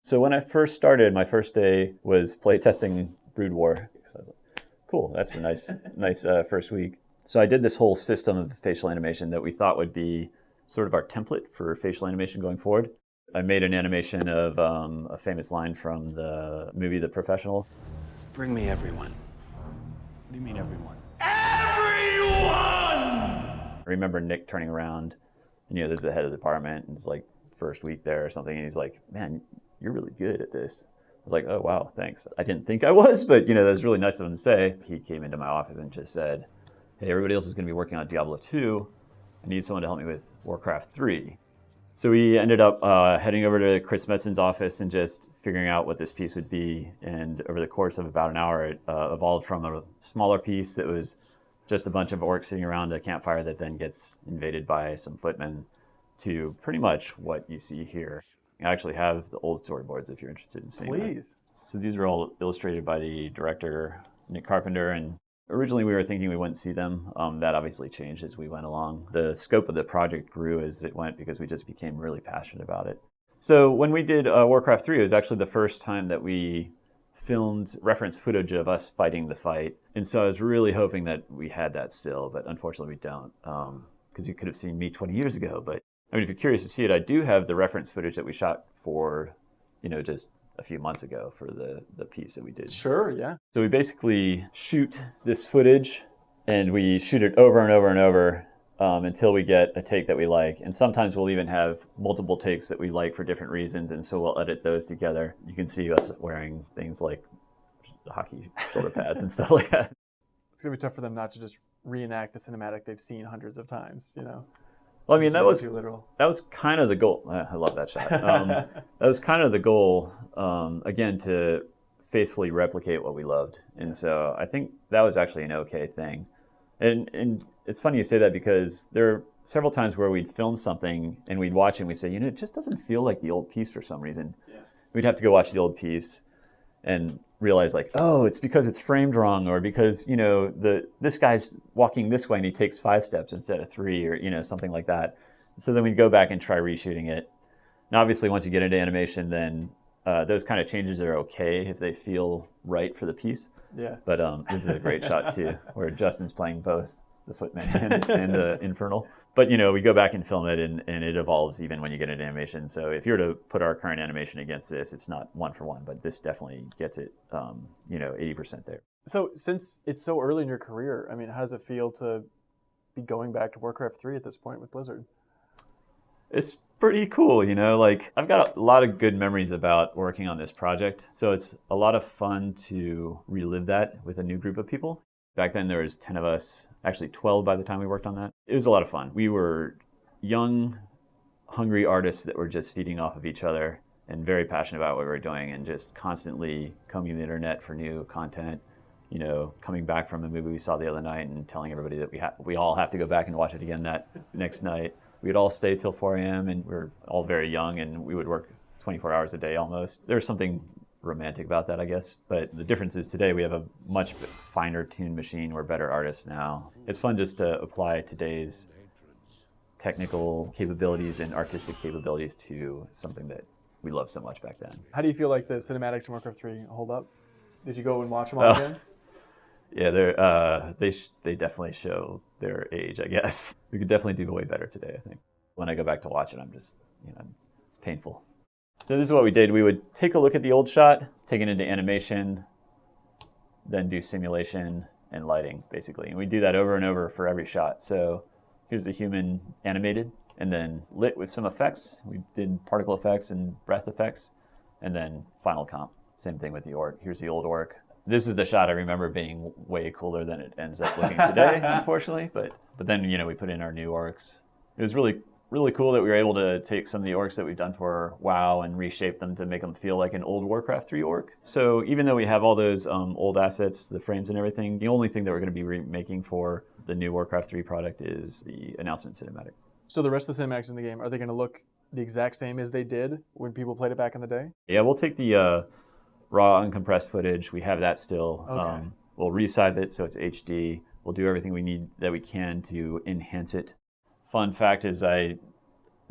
So when I first started, my first day was playtesting Brood War. So I was like, cool, that's a nice first week. So I did this whole system of facial animation that we thought would be sort of our template for facial animation going forward. I made an animation of a famous line from the movie The Professional. Bring me everyone. What do you mean everyone? Everyone! I remember Nick turning around, and this is the head of the department, and it's like first week there or something, and he's like, man, you're really good at this. I was like, oh, wow, thanks. I didn't think I was, but that was really nice of him to say. He came into my office and just said, hey, everybody else is going to be working on Diablo 2. I need someone to help me with Warcraft 3. So we ended up heading over to Chris Metzon's office and just figuring out what this piece would be. And over the course of about an hour, it evolved from a smaller piece that was just a bunch of orcs sitting around a campfire that then gets invaded by some footmen to pretty much what you see here. I actually have the old storyboards if you're interested in seeing them. Please. So these are all illustrated by the director, Nick Carpenter, and originally we were thinking we wouldn't see them. That obviously changed as we went along. The scope of the project grew as it went because we just became really passionate about it. So when we did Warcraft 3, it was actually the first time that we filmed reference footage of us fighting the fight. And so I was really hoping that we had that still, but unfortunately we don't, because you could have seen me 20 years ago. But I mean, if you're curious to see it, I do have the reference footage that we shot for, just a few months ago for the piece that we did. Sure, yeah. So we basically shoot this footage, and we shoot it over and over and over until we get a take that we like. And sometimes we'll even have multiple takes that we like for different reasons, and so we'll edit those together. You can see us wearing things like hockey shoulder pads and stuff like that. It's going to be tough for them not to just reenact the cinematic they've seen hundreds of times, Well, I mean, that was literal. That was kind of the goal. I love that shot. That was kind of the goal, again, to faithfully replicate what we loved. And so I think that was actually an okay thing. And it's funny you say that because there are several times where we'd film something and we'd watch it and we'd say, it just doesn't feel like the old piece for some reason. Yeah. We'd have to go watch the old piece and realize it's because it's framed wrong, or because, this guy's walking this way and he takes 5 steps instead of 3, or, something like that. So then we'd go back and try reshooting it. Now, obviously, once you get into animation, then those kind of changes are okay if they feel right for the piece. Yeah. But this is a great shot, too, where Justin's playing both the Footman and the Infernal. But, we go back and film it, and it evolves even when you get into animation. So if you were to put our current animation against this, it's not 1-for-1, but this definitely gets it, 80% there. So since it's so early in your career, I mean, how does it feel to be going back to Warcraft 3 at this point with Blizzard? It's pretty cool, I've got a lot of good memories about working on this project. So it's a lot of fun to relive that with a new group of people. Back then, there was 10 of us, actually 12 by the time we worked on that. It was a lot of fun. We were young, hungry artists that were just feeding off of each other and very passionate about what we were doing, and just constantly combing the internet for new content, coming back from a movie we saw the other night and telling everybody that we all have to go back and watch it again that next night. We'd all stay till 4 a.m. and we were all very young, and we would work 24 hours a day almost. There's something romantic about that, I guess. But the difference is today we have a much finer tuned machine. We're better artists now. It's fun just to apply today's technical capabilities and artistic capabilities to something that we loved so much back then. How do you feel like the cinematics in Warcraft 3 hold up? Did you go and watch them all again? Yeah, they definitely show their age, I guess. We could definitely do way better today, I think. When I go back to watch it, I'm just, it's painful. So this is what we did. We would take a look at the old shot, take it into animation, then do simulation and lighting, basically. And we do that over and over for every shot. So here's the human animated and then lit with some effects. We did particle effects and breath effects, and then final comp. Same thing with the orc. Here's the old orc. This is the shot I remember being way cooler than it ends up looking today, unfortunately. But then, we put in our new orcs. It was really cool that we were able to take some of the orcs that we've done for WoW and reshape them to make them feel like an old Warcraft 3 orc. So even though we have all those old assets, the frames and everything, the only thing that we're going to be remaking for the new Warcraft 3 product is the announcement cinematic. So the rest of the cinematics in the game, are they going to look the exact same as they did when people played it back in the day? Yeah, we'll take the raw uncompressed footage. We have that still. Okay. We'll resize it so it's HD. We'll do everything we can to enhance it. Fun fact is I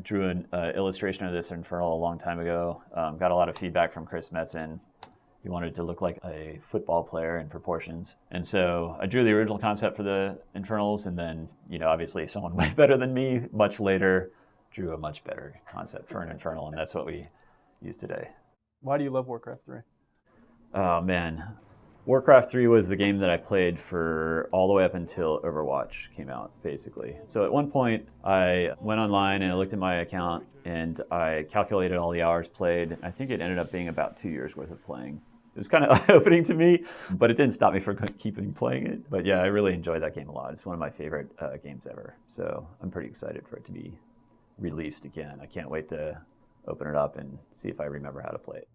drew an illustration of this Infernal a long time ago. Got a lot of feedback from Chris Metzen. He wanted it to look like a football player in proportions. And so I drew the original concept for the Infernals, and then, obviously someone way better than me much later drew a much better concept for an Infernal, and that's what we use today. Why do you love Warcraft 3? Oh, man. Warcraft 3 was the game that I played for all the way up until Overwatch came out, basically. So at one point, I went online and I looked at my account, and I calculated all the hours played. I think it ended up being about 2 years worth of playing. It was kind of eye-opening to me, but it didn't stop me from keeping playing it. But yeah, I really enjoyed that game a lot. It's one of my favorite games ever. So I'm pretty excited for it to be released again. I can't wait to open it up and see if I remember how to play it.